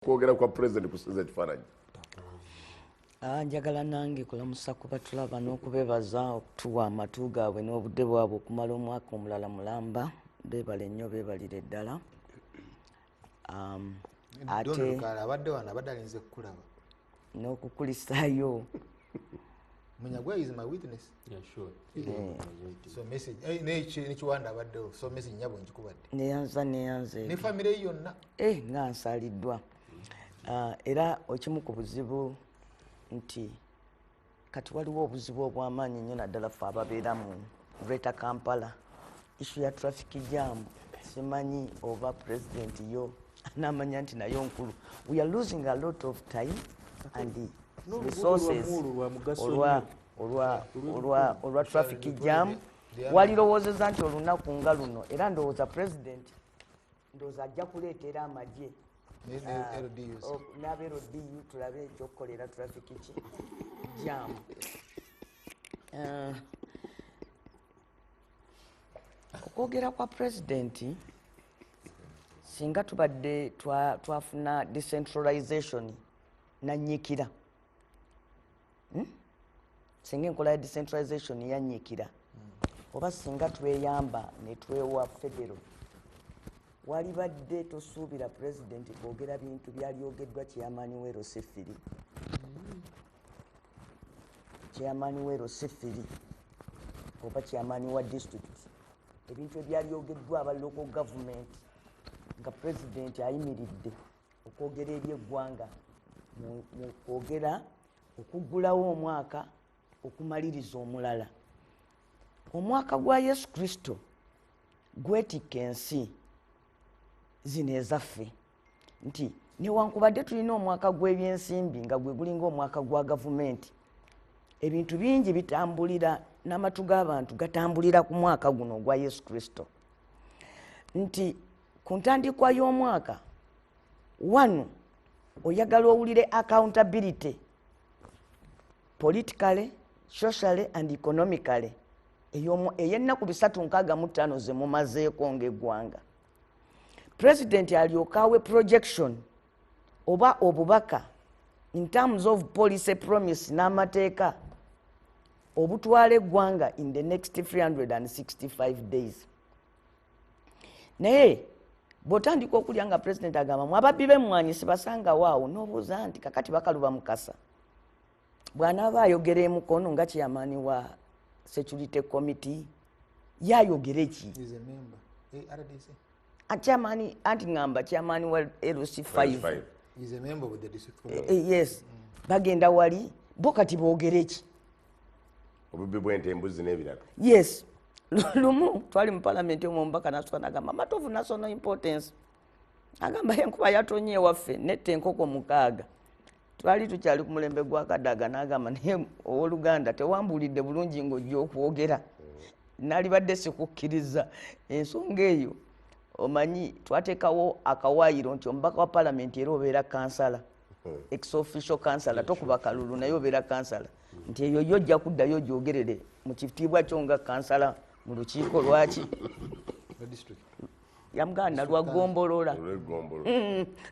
kwogera kwa president kusiza ekifaananyi. Njagala nange kulamusa kuba tulaba n'okubeebaza okutuwa amatu gaabwe n'obudde bwabwe okumala omwaka omulala mulamba. Beebale nnyo, beebalire ddala. Ate abadde wano abadde alinze kukulaba n'okukulisaayo. Munyagwa is my witness. Yeah, sure. So message nekiwanda abaddewo, so message nyabo nkikubadde. Neyanze. Ne family yonna. Nga nsaliddwa. Era okimu ku buzibu nti kati waliwo obuzibu obw'amaanyi nnyo naddala ffe ababeera mu Greater Kampala. Issue ya traffic jam simanyi oba president yo anamanya nti nayo nkulu. We are losing a lot of time and resources olwa traffic jam. Walirowoozeza nti olunaku nga luno era ndowooza president ndowooza ajja kuleetera amagye n'aba LDU tulabe ekyokukolera traffic jam. Okwogera kwa president singa tubadde twafuna decentralization nanyikira, singa enkola ya decentralization yanyikira, oba singa tweyamba ne twewa federal, walibadde tosuubira president kwogera bintu byalyogeddwa chairman we Rosefiri. Chairman we Rosefiri oba chairman wa district, ebintu ebyalyogeddwa aba local government nga president ayimiridde okwogera eri eggwanga mu kwogera okuggulawo omwaka okumaliriza omulala. Omwaka gwa Yesu Kristo gwetikka ensi zino ezaffe nti newankubadde tulina omwaka gw'ebyensimbi nga gwe gulinga omwaka gwa gavumenti, ebintu bingi bitambulira n'amatu g'abantu gatambulira ku mwaka guno ogwa Yesu Kristo. Nti ku ntandikwa y'omwaka wano oyagala owulire accountability politically, socially and economically ey'ennaku 365 ze mumazeeko ng'eggwanga. President alyokawe projection oba obubaka in terms of policy promise n'amateeka obutwala eggwanga in the next 365 days. Naye bw'otandika okulya nga president agamba mu ababbi b'emmwanyi sibasanga waawo n'obuuza nti kakati bakaluba mukasa. Bw'anaaba ayogera emukono nga chairman wa security committee yayogera ki? Is a member. RDC. Chairman anti ngamba chairman wa LC5 is a member with the district committee. Yes. Bagenda wali bo kati boogere ki? Obubbi bw'ente, embuzi n'ebirala. Yes. Lumu twali mu parliament omubaka naswana agamba matter of national importance. Agamba enkuba yatonye waffe nette enkoko mukaaga. Twali tukyali ku mulembe gwa Kadaga n'agamba naye ow'Oluganda tewambulidde bulungi ng'ojja okwogera. Nalibadde sikukkiriza ensonga eyo. Omanyi twateekawo akawaayiro nti omubaka wa parliament era obeera kansala, ex official kansala, tokuba kalulu naye obeera kansala, nti eyo yojja kuddayo gyogerere mu kitiibwa kyo nga kansala mu lukiiko lwaki yamugamba nalwagombolola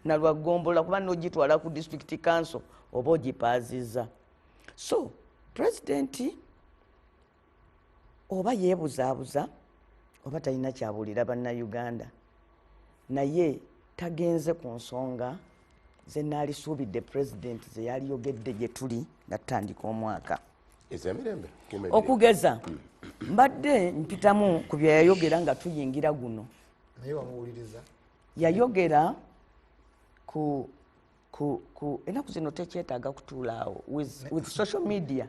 nalwagombolola kuba n'ogitwala ku district council oba ogipaaziza. So president oba yeebuzaabuza oba talina kyabulira bannayuganda, naye tagenze ku nsonga ze naalisuubidde president ze yaliyogedde gye tuli nga tutandika omwaka. Okugeza mbadde mpitamu ku bye yayogera nga tuyingira guno. Naye wamuwuliriza? Yayogera ku ennaku zino tekyetaaga kutuulaawo with social media.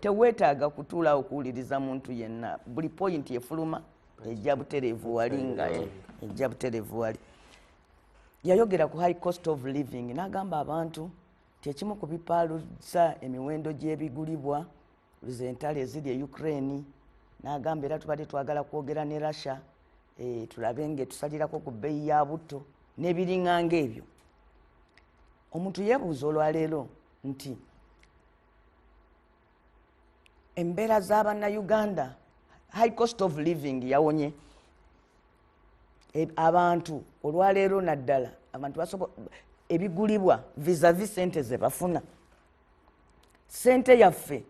Teweetaaga kutuulaawo kuwuliriza muntu yenna. Buli point efuluma ejja butereevu wali nga ejja butereevu wali. Yayogera ku high cost of living n'agamba abantu tekimu ku bipaaluza emiwendo gy'ebigulibwa zentale eziri e Ukraine. N'agamba era tubadde twagala kwogera ne Russia tulabe ng'etusalirako ku bbeeyi ya butto n'ebiringa ng'ebyo. Omuntu yeebuuza olwaleero nti embeera z'abannayuganda high cost of living yawonye abantu olwaleero naddala abantu ebigulibwa vis-a-vis sente ze bafuna. Sente yaffe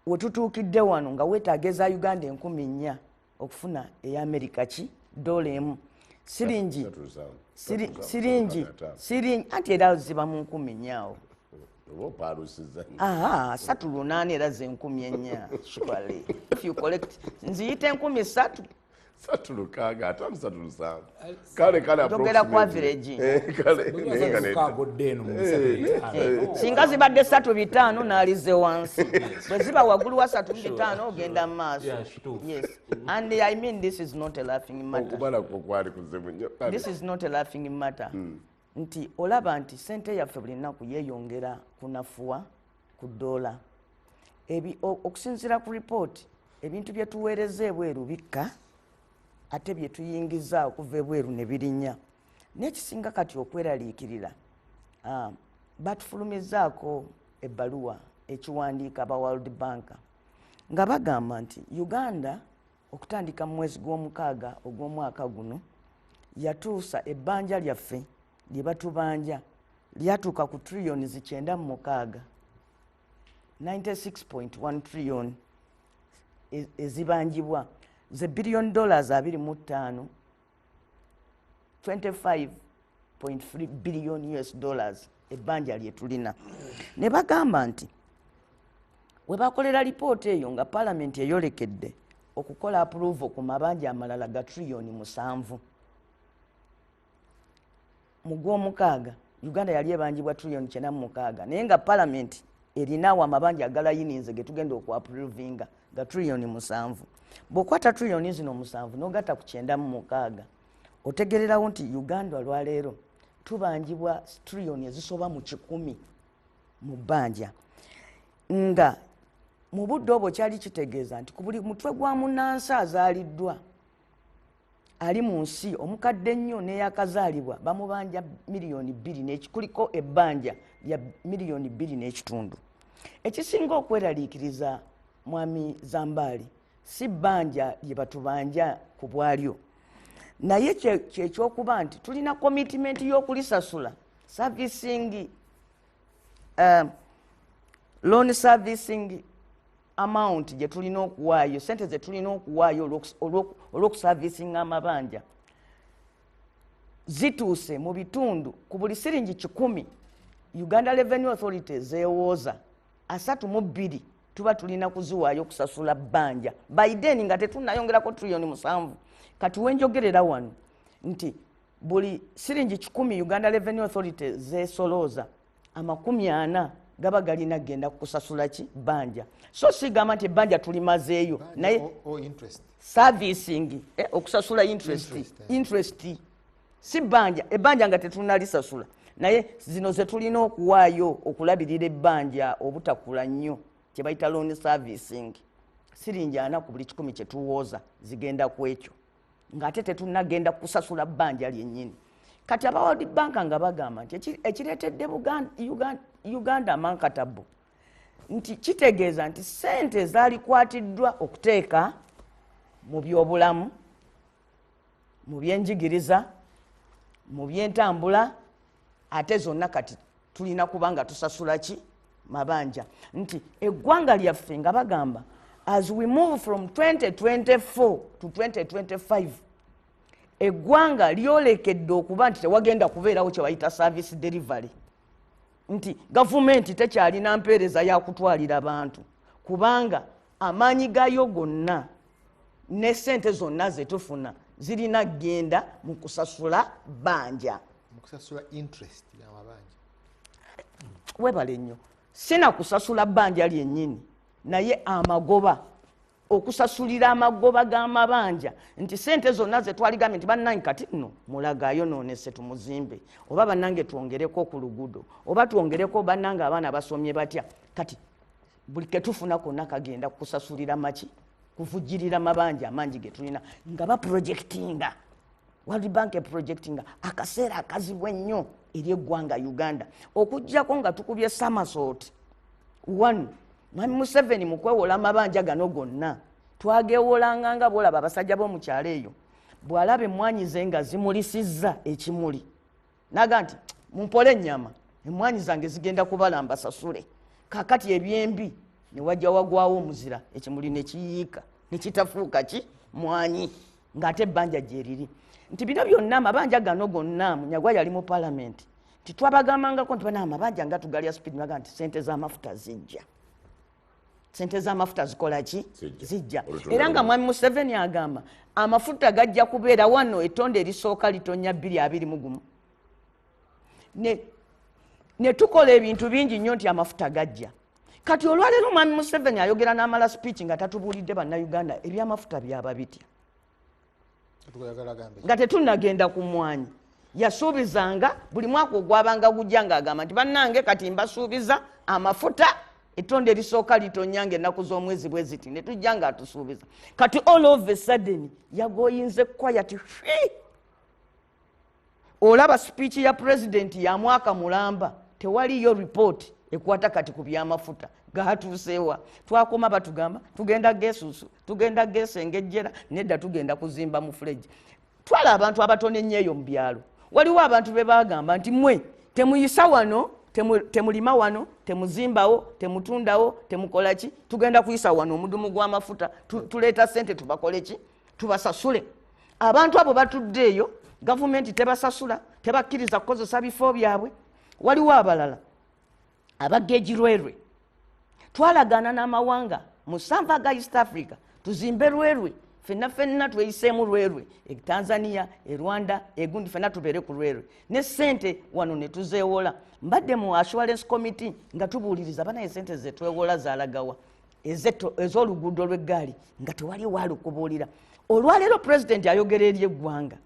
wetutuukidde wano nga weetaaga eza Uganda 4,000 okufuna eya America ki dola emu. Siringi anti era ziba mu 10,000 awo. Aha, 3,800 era ze 10,400. Surely if you collect nziyite 3,000 3,600 ate 3,700 kale jogera ku average kagodde eno singa zibadde 3,500 n'alize wansi bwe ziba waggulu wa 3,500 ogenda mu maaso. Yes, and I mean this is not a laughing matter. okubala kwo kwali kuzibu nnyo. This is not a laughing matter. Nti olaba nti sente yaffe buli nnaku yeeyongera kunafuwa ku dola. Okusinziira ku report ebintu bye tuweereza ebweru bikka ate bye tuyingiza okuva ebweru ne birinnya. N'ekisinga kati okweraliikirira batufulumizaako ebbaluwa ekiwandiika aba World Bank nga bagamba nti Uganda okutandika mu mwezi gw'omukaaga ogw'omwaka guno yatuusa ebbanja lyaffe lye batubanja lyatuuka ku trillions 96 96.1 trillion ezibanjibwa ze billion dollars 25 25.3 billion US dollars ebbanja lye tulina. Ne bagamba nti we bakolera lipoota eyo nga parliament eyolekedde okukola approval ku mabanja amalala ga trillion 7 mu gw'omukaaga Uganda yali ebanjibwa trillion 96 naye nga parliament erinawo amabanja agalayinize ge tugenda okuapprovinga ga trillion 7. Bw'okwata trillion zino 7 n'ogatta ku 96 otegererawo nti Uganda olwaleero tubanjibwa trillion ezisoba mu 100 mu bbanja nga mu budde obwo kyali kitegeeza nti ku buli mutwe gwa munnansi azaaliddwa ali mu nsi omukadde ennyo n'eyakazaalibwa bamubanja miliyoni 2 kuliko ebbanja lya miliyoni 2.5. Ekisinga okweraliikiriza mwami Zambaali si bbanja lye batubanja ku bwalyo naye kyekyokuba nti tulina commitment y'okulisasula servicing loan servicing amount gye tulina okuwaayo sente ze tulina okuwaayo olw'okuservicing amabanja zituuse mu bitundu ku buli siringi 100 Uganda Revenue Authority zeewooza 32 tuba tulina kuziwaayo okusasula bbanja by then nga tetunnayongerako trillion 7. Kati wenjogerera wano nti buli siringi 10 Uganda Revenue Authority zeesolooza 40 gaba galina genda kusasula ki bbanja. So sigamba nti ebbanja tulimazeeyo naye servicing okusasula interest si bbanja ebbanja nga tetunalisasula naye zino ze tulina okuwaayo okulabirira ebbanja obutakula nnyo kye bayita loan servicing siringi 4 ku buli 10 kye tuwooza zigenda ku ekyo ng'ate tetunnagenda kusasula bbanja lyennyini. Kati aba World Bank nga bagamba nti ekireetedde Uganda amankatabo nti kitegeeza nti sente zaalikwatiddwa okuteeka mu byobulamu mu byenjigiriza mu byentambula ate zonna kati tulina kubanga tusasula ki mabanja nti eggwanga lyaffe nga bagamba as we move from 2024 to 2025 eggwanga lyolekedde okuba nti tewagenda kubeerawo kye bayita service delivery nti gavumenti tekyalina mpeereza ya kutwalira bantu kubanga amaanyi gayo gonna ne sente zonna zetufuna zirina genda mu kusasula bbanja mu kusasula interest y'amabanja. Webale nnyo sina kusasula bbanja lyennyini naye amagoba okusasulira amagoba g'amabanja nti sente zonna zetwaligamye nti bannange kati nno mulagaayo noonese tumuzimbe oba bannange twongereko ku luguudo oba twongereko bannange abaana basomye batya kati buli ketufuna konna kagenda kusasulira maki kuvujjirira mabanja amangi ge tulina nga baprojectinga World Bank projectinga akaseera akazibu ennyo eri eggwanga Uganda okuggyako nga tukubye Summersault 1 Mwami Museveni mu kwewola amabanja gano gonna twagewolanga nga bwolaba abasajja b'omukyalo eyo bw'alaba emmwanyi ze nga zimulisizza ekimuli naga nti mumpole ennyama emmwanyi zange zigenda kubalamba sasule kakati ebyembi ne wajja wagwawo omuzira ekimuli ne kiyiika ne kitafuuka ki mwanyi ng'ate ebbanja gye riri nti bino byonna amabanja gano gonna Munyagwa yali mu palamenti titwabagambangako nti bana amabanja nga tugalya speed naga nti sente z'amafuta zijja sente z'amafuta zikola ki zijja era nga mwami Museveni agamba amafuta gajja kubeera wano ettonde erisooka litonya 221 ne tukola ebintu bingi nnyo nti amafuta gajja kati olwaleero mwami Museveni ayogera n'amala speech nga tatubuulidde bannayuganda ebyamafuta byaba bitya nga tetunnagenda ku mwanyi yasuubizanga buli mwaka ogwabanga gujja ng'agamba nti bannange kati mbasuubiza amafuta ettonde erisooka litonyange ennaku z'omwezi bwe ziti ne tujja ng'atusuubiza kati all of a sudden yagoyinze quiet olaba speech ya president ya mwaka mulamba tewaliyo report ekwata kati ku byamafuta gatuusewa twakoma batugamba tugenda gesusu tugenda gesengejjera nedda tugenda kuzimba mu fuleji twala abantu abatono ennyo mu byalo waliwo abantu be bagamba nti mwe temuyisa wano temulima wano temuzimbawo temutundawo temukola ki tugenda kuyisa wano omudumu gw'amafuta tuleeta sente tubakole ki tubasasule abantu abo batudde eyo gavumenti tebasasula tebakkiriza kukozesa bifo byabwe waliwo abalala abagejirwerwe twalagana n'amawanga musanvu aga East Africa tuzimbe Lwerwe fenna tweyiseemu Lwerwe Tanzania Rwanda egundi fenna tubeere ku Lwerwe ne sente wano ne tuzeewola mbadde mu assurance committee nga tubuuliriza banaye sente ze twewola zaalagawa ez'oluguudo lw'eggaali nga tewali waalukubuulira olwaleero president ayogera eri eggwanga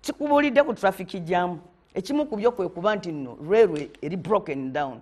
kikubuulidde ku traffic jam ekimu ku byo kwe kuba nti nno Lwerwe eri broken down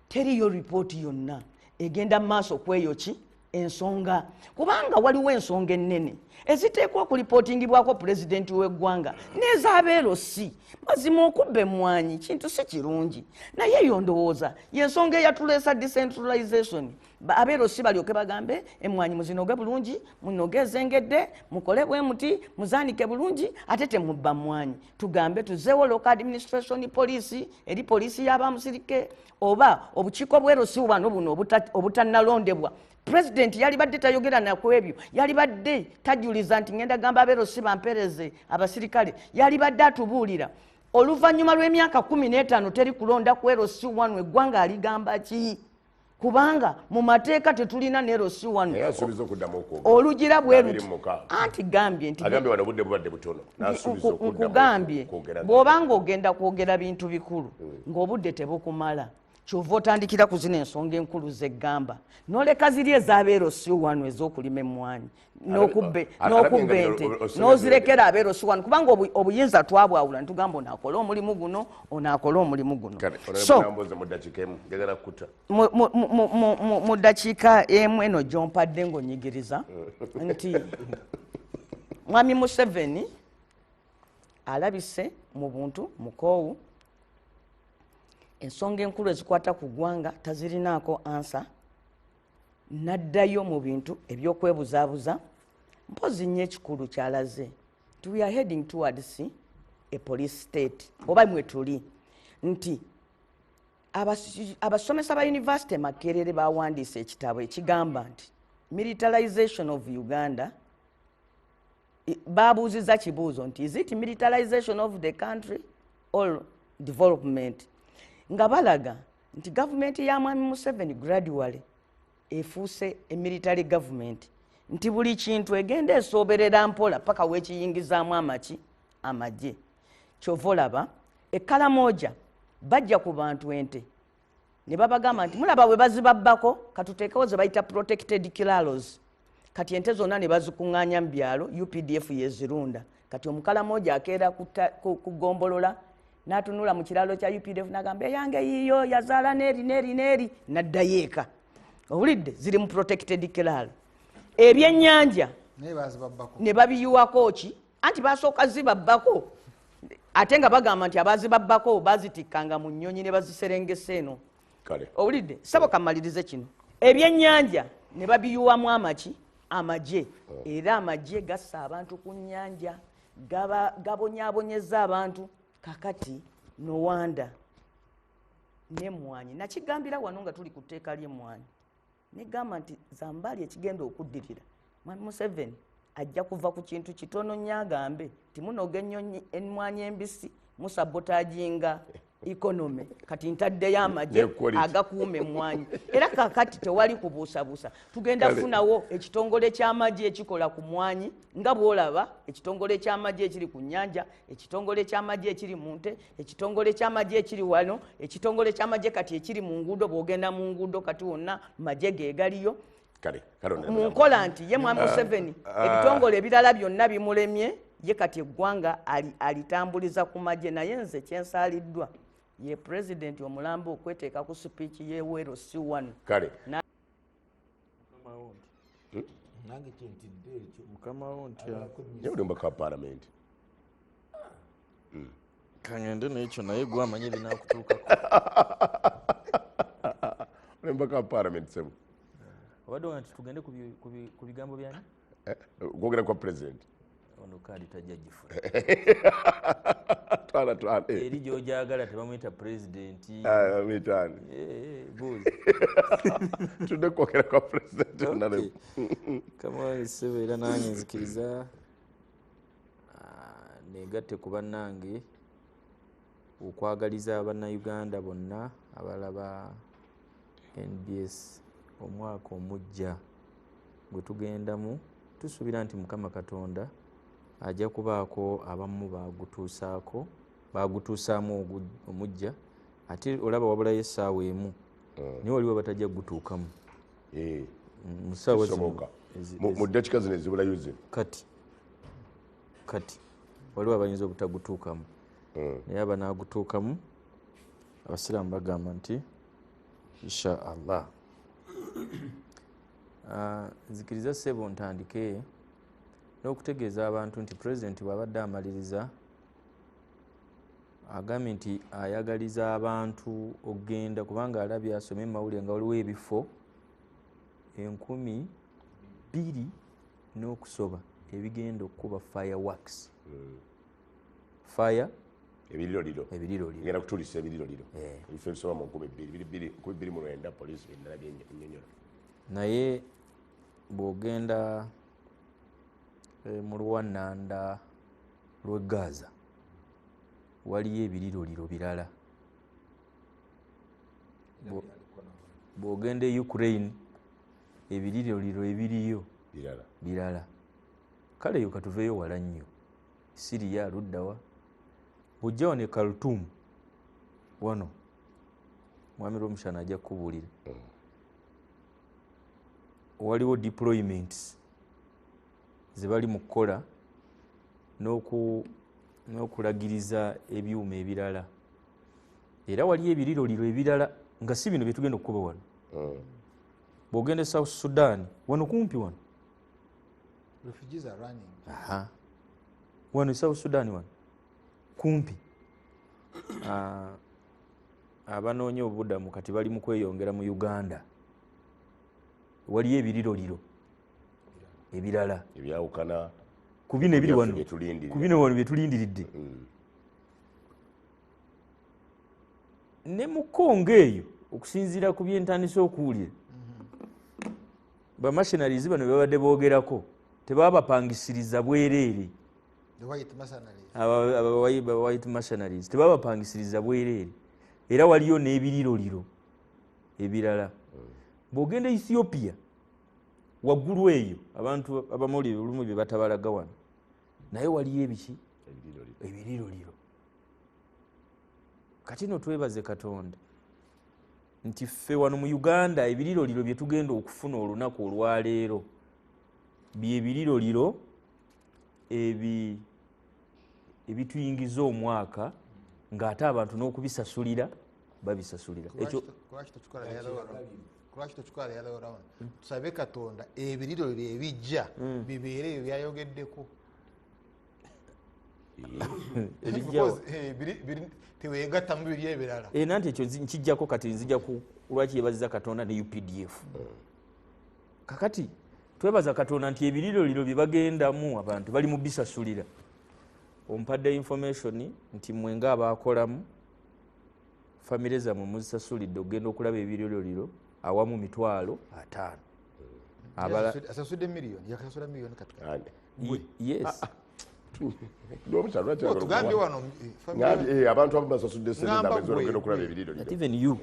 teriyo report yonna egenda maaso kweyo ki ensonga kubanga waliwo ensonga ennene eziteekwa okulipootingibwako pulezidenti w'eggwanga n'ezaabeero si mazima okubba emmwanyi kintu si kirungi naye yo ndowooza y'ensonga eyatuleesa decentralization abeero si balyoke bagambe emmwanyi muzinoge bulungi munoge ezengedde mukole bwe muti muzaanike bulungi ate temubba mmwanyi tugambe tuzeewo local administration poliisi eri poliisi y'abamusirike oba obukiiko bwerosi bwano buno obutannalondebwa president yali badde tayogera naku ebyo yali badde tajuliza nti ngenda gamba abeerosi bampereze abasirikale yali badde atubuulira oluvannyuma lw'emyaka 15 teri kulonda ku erosi wano eggwanga aligamba ki kubanga mu mateeka tetulina ne erosi wano olugira bweruti anti gambye nti nkugambye bw'obanga ogenda kwogera bintu bikulu ng'obudde tebukumala kyova otandikira ku zino ensonga enkulu zeggamba n'oleka ziri ez'abeerosi wano ez'okulima emmwanyi n'okubba ente n'ozirekera abeerosi wano kubanga obuyinza twabwawula nitugamba onaakola omulimu guno onaakola omulimu guno so mu ddakiika emu eno gyompadde ng'onyigiriza nti mwami Museveni alabise mu buntu mukoowu ensonga enkulu ezikwata ku ggwanga tazirinaako ansa n'addayo mu bintu eby'okwebuzaabuza mpozi nnyo ekikulu kyalaze nti we are heading towards a police state oba mwe tuli nti abasomesa ba university Makerere bawandiisa ekitabo ekigamba nti militarization of Uganda babuuziza kibuuzo nti is it militarization of the country or development nga balaga nti gavumenti ya mwami Museveni gradually efuuse emilitary government nti buli kintu egenda esooberera mpola paka weekiyingizaamu amagye kyova olaba ekkalamoja bajja ku bantu ente ne babagamba nti mulaba bwe bazibabbako katuteekewo ze bayita protected kilalos kati ente zonna ne bazikuŋŋaanya mu byalo UPDF yezirunda kati omukalamoja akeera kugombolola n'atunula mu kiralo kya UPDF n'agamba eyange yiyo yazaala neeri n'addayo eka owulidde ziri mu protected kilalo ebyennyanja ne babiyiwako ki anti basooka zibabbako ate nga bagamba nti abazibabbako bazitikkanga mu nnyonyi ne baziserengesa eno owulidde sabo kamalirize kino ebyennyanja ne babiyiwamu amagye era amagye gassa abantu ku nnyanja gabonyaabonyeza abantu kakati nowanda n'emmwanyi nakigambira wano nga tuli ku tteeka ly'emmwanyi negamba nti Zambali ekigenda okuddirira Mwami Museveni ajja kuva ku kintu kitono nnyo agambe timunoga ennyonyi emmwanyi embisi musabotaginga economy kati ntaddeyo amagye agakuuma emmwanyi era kakati tewali kubuusabuusa tugenda kufunawo ekitongole ky'amagye ekikola ku mmwanyi nga bw'olaba ekitongole ky'amagye ekiri ku nnyanja ekitongole ky'amagye ekiri mu nte ekitongole ky'amagye ekiri wano ekitongole ky'amagye kati ekiri mu nguudo bw'ogenda mu nguudo kati wonna magye geegaliyo mu nkola nti ye Mwami Museveni ebitongole ebirala byonna bimulemye ye kati eggwanga alitambuliza ku magye naye nze kyensaaliddwa ye pulezidenti omulambo okweteeka ku sipiiki y'Ewero C1 kale nange kyentidde ekyo mukama wo ntya ye olimba ka palamenti kangende n'ekyo naye gwe amanye binaakutuukako olimba ka palamenti sebo obadde oga nti tugende ku bigambo byani gwogera kwa pulezidenti ono kaadi tajja gifuna twala eri gy'ojagala tebamwyita pulezidenti mitani buuzi tudde kwogera kwa pulezidenti kama ssebo era nange nzikiriza negatte ku bannange okwagaliza bannayuganda bonna abalaba NBS omwaka omujja gwe tugendamu tusuubira nti Mukama Katonda ajja kubaako abamu bagutuusaamu omujja ate olaba wabulayo essaawa emu naye waliwo batajja kugutuukamu mu ssaawa mu ddakiika zino ezibulayo zino kati waliwo abayinza obutagutuukamu naye abanaagutuukamu abasiraamu bagamba nti insha Allah. Nzikiriza ssebo ntandike n'okutegeeza abantu nti pulezidenti bw'abadde amaliriza agambye nti ayagaliza abantu okgenda kubanga alabye asome mawulire nga waliwo ebifo 200 n'okusoba ebigenda okukuba fireworks fire ebiriroliro ngenda kutulisa ebiriroliro ebifo ebisoba mu 229 poliisi bendala byennyonnyola naye bw'ogenda mu luwannanda lw'e Gaza waliyo ebiriroliro birala bw'ogenda e Ukraine ebiriroliro ebiriyo birala kale eyo katuveeyo wala nnyo Siriya luddawa bw'ojja wano e Khartoum wano mwami Romushana ajja kukubuulira waliwo deployments ze bali mu kukola n'okulagiriza ebyuma ebirala era waliyo ebiriroliro ebirala nga si bino bye tugenda okukuba wano bw'ogenda e South Sudan wano kumpi wano refugees are running wano e South Sudan wano kumpi abanoonya obubudamu kati bali mu kweyongera mu Uganda waliyo ebiriroliro ebirala ebyawukana ku bino ebiri wano ku bino wano bye tulindiridde ne mu Kongo eyo okusinziira ku byentandisa okuwulira bamissionaries bano babadde boogerako tebaba bapangisiriza bwereere white missionaries tebaba bapangisiriza bwereere era waliyo n'ebiriroliro ebirala bw'ogenda Ethiopia waggulu eyo abantu abamawulire olumu bye batabalaga wano naye waliyo ebiki ebiriroliro kati no twebaze Katonda nti ffe wano mu Uganda ebiriroliro bye tugenda okufuna olunaku olwaleero bye biriroliro ebituyingiza omwaka ng'ate abantu n'okubisasulira babisasulira ekyo lwaki tukikola leero round tusabe Katonda ebiriroliro ebijja bibeere ebyo byayogeddeko teweegattamu biri ebirala nanti ekyo nkijjako kati nzija lwaki yebaziza Katonda ne UPDF kakati twebaza Katonda nti ebiriroliro bye bagendamu abantu bali mu bisasulira ompadde information nti mwenga abakolamu famire zammwe muzisasulidde okugenda okulaba ebiriroliro awamu 5,000 asasudde miliyoni yakasasula miliyoni katikati yes tugambye wano abantu abo basasudde sente zaabwe z'olugendo okulaba ebiriroliro not even you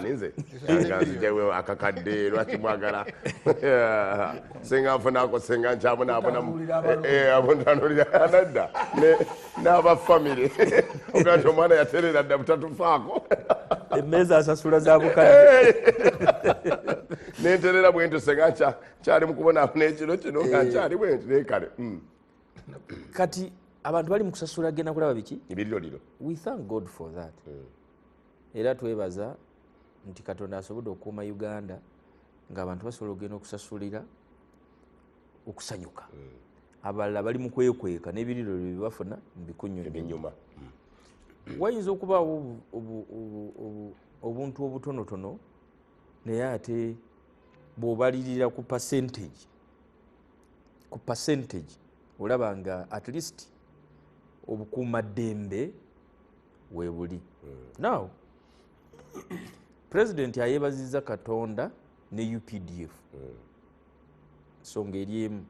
ninze nga nzijawe akakadde lwaki mwagala senga nfunaako senga nkyabonaabonamulira nadda n'abafamire ogaa nti omwana yaterera dda butatufaako emmeeza asasula za bukadde nenterera bwentyo senga kyali mukubonaabona ekiro kino nga nkyali bwentyo nekale kati abantu bali mu kusasula genda kulaba biki ebiriroliro. We thank God for that era twebaza nti Katonda asobodde okukuuma Uganda ng'abantu basobola okugenda okusasulira okusanyuka abalala bali mu kwekweka n'ebiriroliro bye bafuna ebinyuma. wayinza okubaawo obuntu obutonotono naye ate bw'obalirira ku percentage olaba nga at least obukuumaddembe weebuli. Now President ayeebazizza Katonda ne UPDF nsonga eri emu.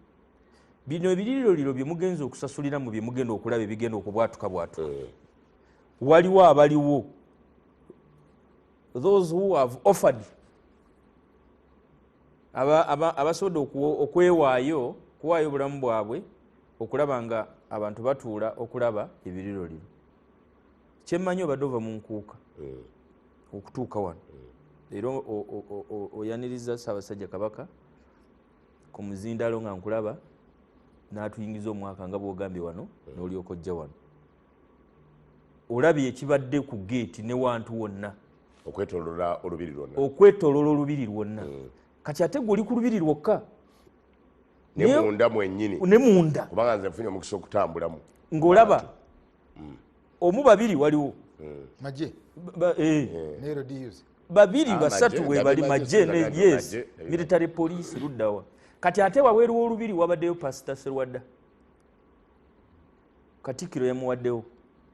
Bino ebiriroliro bye mugenza okusasulira mu bye mugenda okulaba ebigenda okubwatuka waliwo abaliwo those who have offered abasobodde okwewaayo kuwaayo obulamu bwabwe okulaba nga abantu batuula okulaba ebiriroliro. Kyemmanyi obadde ova mu nkuuka okutuuka wano era oyaniriza Ssaabasajja Kabaka ku muzindalo nga nkulaba n'atuyingiza omwaka nga bw'ogambye wano n'olyoka ojja wano olabye ekibadde ku geeti ne wantu wonna okwetooloola olubiri lwonna kati ate gwe oli ku lubiri lwokka ne munda mwennyini kubanga nze nfunye omukisa okutambulamu ng'olaba omu babiri waliwo magye babiri basatu we bali magye ne yes military police luddawa kati ate waweeruwo olubiri wabaddeyo Pastor Serwadda Katikkiro yamuwaddewo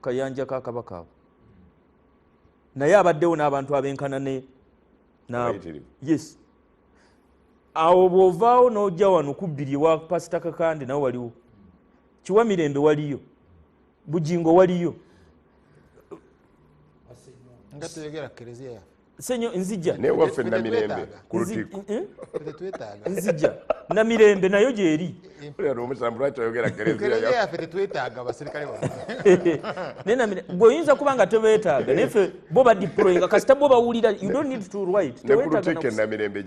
kayanja ka Kabaka abo naye abaddewo n'abantu abenkana yes awo bw'ovaawo n'ojja wano ku bbiri wa Pastor Kakande nawe waliwo Kiwamirembe waliyo Bujingo waliyo nga tuyogera Kereziya ya senyo nzija ne waffe Namirembe ku Lutikko nzija Namirembe nayo gyeri omusambu lwaki oyogera Kereziya yaffe tetwetaaga abasirikale ne Namirembe gwe oyinza kuba nga tebeetaaga naffe bo badiployinga kasita bo bawulira you don't need to write ne ku Lutikko Namirembe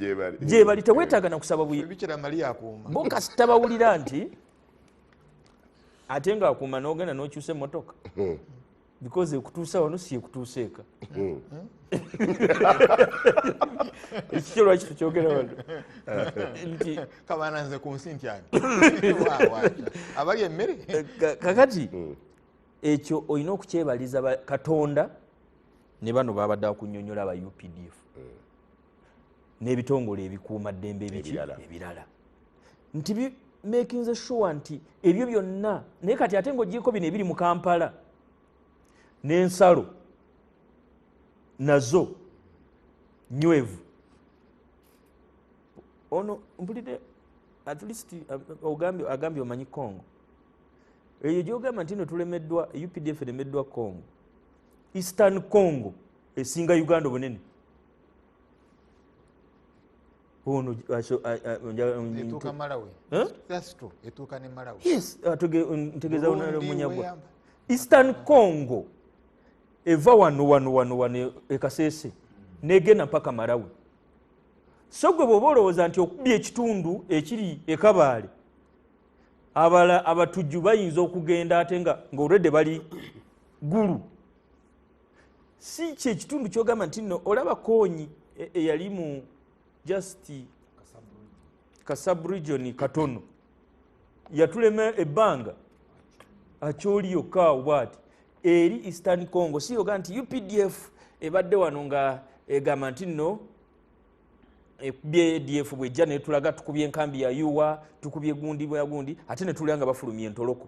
gye bali teweetaaga na kusaba Bikira Maria akuuma bo kasita bawulira nti ate nga akuuma n'ogenda n'okyusa emmotoka because ekutuusa wano si ekutuuseeka ekikyo lwaki tukyogera wano nti kabana nze ku nsi nti ani abali emmere kakati ekyo olina okukyebaliza Katonda ne bano babadde akunnyonnyola aba UPDF n'ebitongole ebikuuma ddembe ebirala nti making sure nti ebyo byonna naye kati ate ng'ogyeko bino ebiri mu Kampala n'ensalo nazo nywevu ono mpulidde at least agambye omanyi Congo eyo gyogamba nti no tulemeddwa UPDF eremeddwa Congo Eastern Congo esinga Uganda obunene ono etuuka Malawi that's true etuuka ne Malawi yes ntegeeza munyagwa Eastern Congo eva wano ekasese negenda mpaka Malawi so gwe bw'oba olowooza nti okubya ekitundu ekiri ekabaale abatujju bayinza okugenda ate nga olwedde bali gulu si kye ekitundu kyogamba nti nno olaba Konyi eyali mu just Kasab-region katono yatulema ebbanga akyoli yokka bwati eri Eastern Congo si yoga nti UPDF ebadde wano nga egamba nti nno ekubye ADF bwejja ne tulaga tukubye enkambi ya yuwa tukubye gundi ate ne tulanga bafulumya entoloko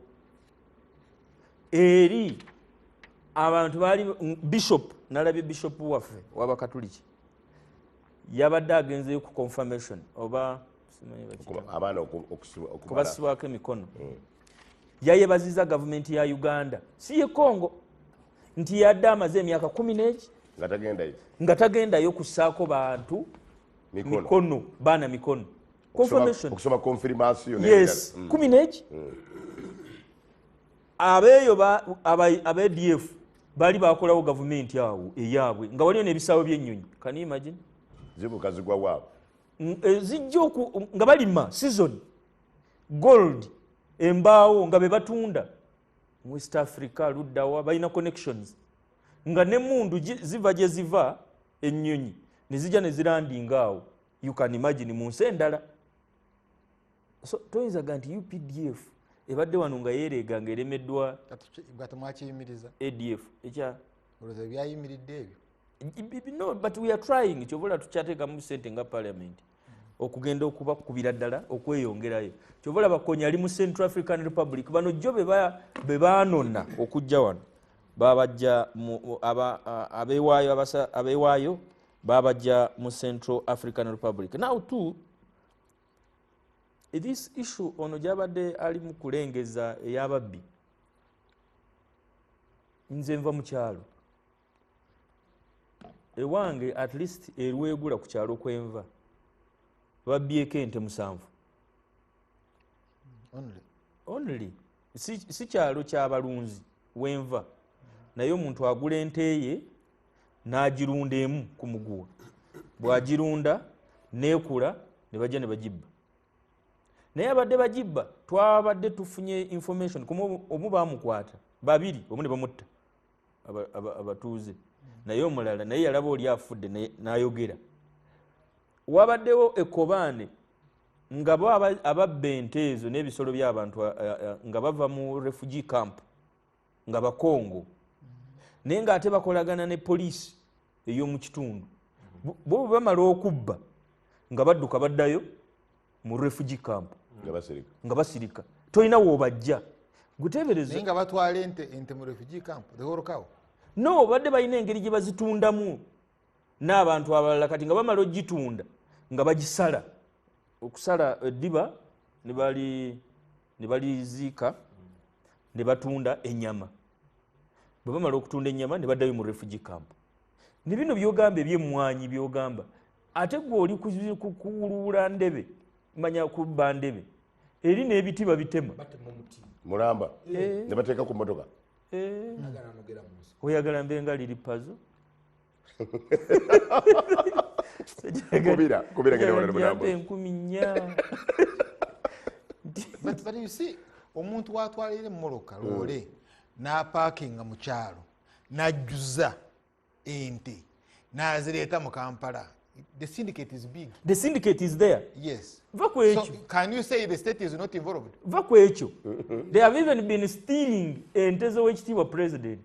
eri abantu bali bishop nalabye bishop waffe w'abakatuliki yabadde agenzeyo ku confirmation oba abaana okubasibwako emikono yayebaziza gavumenti ya Uganda si ye Congo nti yadde amaze emyaka 10 nga tagendayo kussaako bantu mikono baana mikono confirmation okusoma confirmation yes 10 abeyo aba ADF bali bakolawo gavumenti awo eyaabwe nga waliyo n'ebisaawo by'ennyonyi can you imagine zibukazigwa waabo zijja nga balima season gold embaawo nga be batunda West Africa luddawa balina connections nga n'emmundu ziva gye ziva ennyonyi ne zijja ne zirandinga awo you can imagine mu nsi endala so toyinzaga nti UPDF ebadde wano nga yeereega ng'eremeddwa ADF ekya byayimiridde ebyo no but we are trying kyobola tukyateekamu ssente nga parliament okugenda okubakubira ddala okweyongerayo kyobola bakonya ali mu Central African Republic bano jjo be baanona okujja wano babajja abeewaayo babajja mu Central African Republic now too this issue ono gyabadde ali mu kulengeza ey'ababbi nze nva mu kyalo ewange at least erwegula ku kyalo kwenva babbyeko ente 7 only si kyalo ky'abalunzi wenva naye omuntu agula ente ye n'agirunda emu ku muguwa bw'agirunda neekula ne bajja ne bagibba naye abadde bagibba twabadde tufunye information kumu omu baamukwata 2 omu ne bamutta abatuuze naye omulala naye yalaba oli afudde n'ayogera wabaddewo ekobaane nga bo ababba ente ezo n'ebisolo by'abantu nga bava mu refugee camp nga bakongo naye ng'ate bakolagana ne poliisi ey'omu kitundu bo bamala okubba nga badduka baddayo mu refugee camp nga basirika tolina woobajja guteebereze nga batwala ente mu refugee camp zehorokawo no badde balina engeri gye bazitundamu n'abantu abalala kati nga bamala ogitunda nga bagisala okusala eddiba ne baliziika ne batunda ennyama bwe bamala okutunda ennyama ne baddayo mu refugee camp ne bino byogamba ebyemmwanyi byogamba ate gwe oli kuwuluwula ndebe manya kubba ndebe eri n'ebiti babitema mulamba ne bateeka ku mmotoka oyagala mbenga liri pazo kubira ngene wala mulamba 10 but you see omuntu watwalire mmoloka lole n'apaakinga mu kyalo n'ajjuza ente n'azireeta mu Kampala. The syndicate is big. The syndicate is there. Yes. So can you say the state is not involved? Vakwecho. They have even been stealing ente z'owekitiibwa president.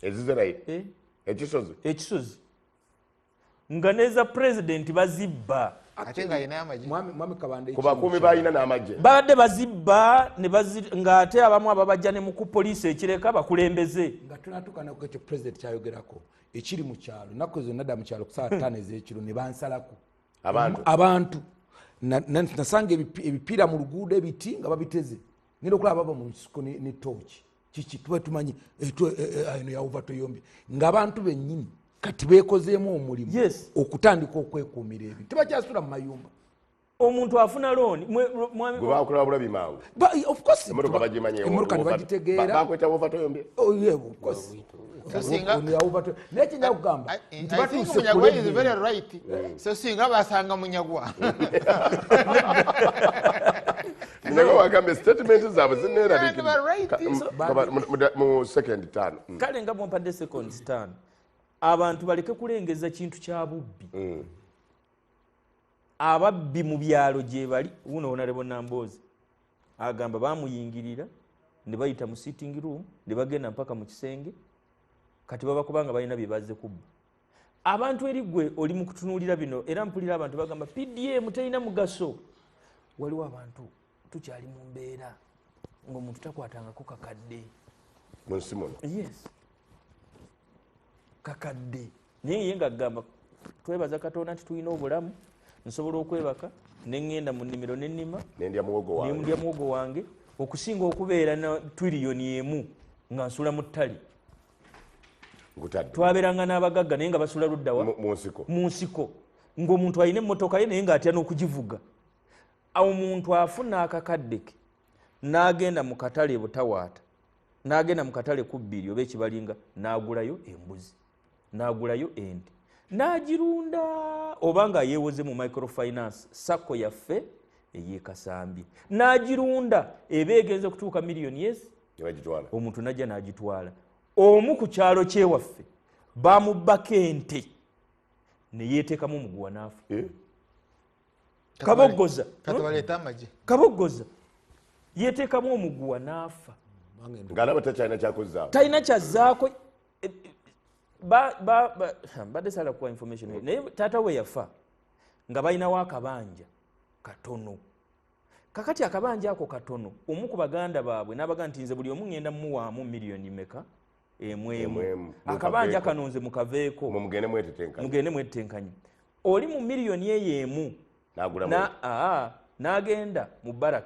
Ezizerai? Ekisozi? Ekisozi. Nga neza president bazibba. Ate nga yina amagye. Mwami Kabanda kuba kumi bayina n'amagye. Badde bazibba ne nga ate abamu ababajja ne mu ku poliisi ekireka bakulembeze. Nga tunatukana ku ekyo president kyayogerako. Ekiri mu kyalo nakko zonna dda mu kyalo ku saa 5 ez'ekiro ne bansalako abantu nasanga ebipiira mu luguudo ebiti nga babiteze ngenda okulaba baba mu nsiko ne tooki kiki tuba tumanyi eno yawuva toyombye ng'abantu bennyini kati beekozeemu omulimu okutandika okwekuumira ebintu tebakyasula mu mayumba omuntu afuna looni gwe bakola bulabi mangu of course emmotoka bagimanye emmotoka ne bagitegeera bakweta wova toyombye of course nekinya kugamba nti batuuse munyagwa is very right so singa basanga munyagwa munyagwa wagambe statement zaabwe zineerabikira mu second turn kale nga mwampadde seconds turn abantu baleke kulengeza kintu kya bubbi ababbi mu byalo gye bali uno onalebo Namboozi agamba bamuyingirira ne bayita mu sitting room ne bagenda mpaka mu kisenge kati baba kubanga balina bye bazze kubba abantu erigwe oli mu kutunuulira bino era mpulira abantu bagamba PDM terina mugaso waliwo abantu tukyali mu mbeera ng'omuntu takwatangako kakadde munsi muno. Yes, kakadde naye nga gamba twebaza Katonda nti tulina obulamu, nsobola okwebaka neŋŋenda mu nnimiro n'ennima nendya muwogo wange okusinga okubeera na tiriyoni emu nga nsula mu ttale. Twabeeranga n'abagagga naye nga basula luddawa mu nsiko, ng'omuntu alina emmotoka ye naye ng'atya n'okugivuga. Awo omuntu afuna akakadde ke n'agenda mu katale butawaata, n'agenda mu katale ku bbiri oba ekibalinga, n'agulayo embuzi, n'agulayo ente, n'agirunda, oba nga yeewoze mu microfinance sako yaffe ey'Ekasambye, n'agirunda eba egenze kutuuka miliyoni yes, omuntu najja n'agitwala. Omu ku kyalo kyewaffe bamubbako ente ne yeeteekamu omuguwa n'afa. Kaboggoza yeeteekamu omuguwa n'afa ng'alaba takyalina kyakozzaako, talina kyazzaako. Mbadde sala kuwa information naye taata we yafa nga balinawo akabanja katono. Kakati akabanja ako katono, omu ku baganda baabwe n'abaga nti nze buli omu ŋŋenda mumuwaamu miliyoni meka emu. Akabanja kano nze mukaveeko mugende mwetetenkanye. Oli mu miliyoni eyo emu n'agenda mu baraki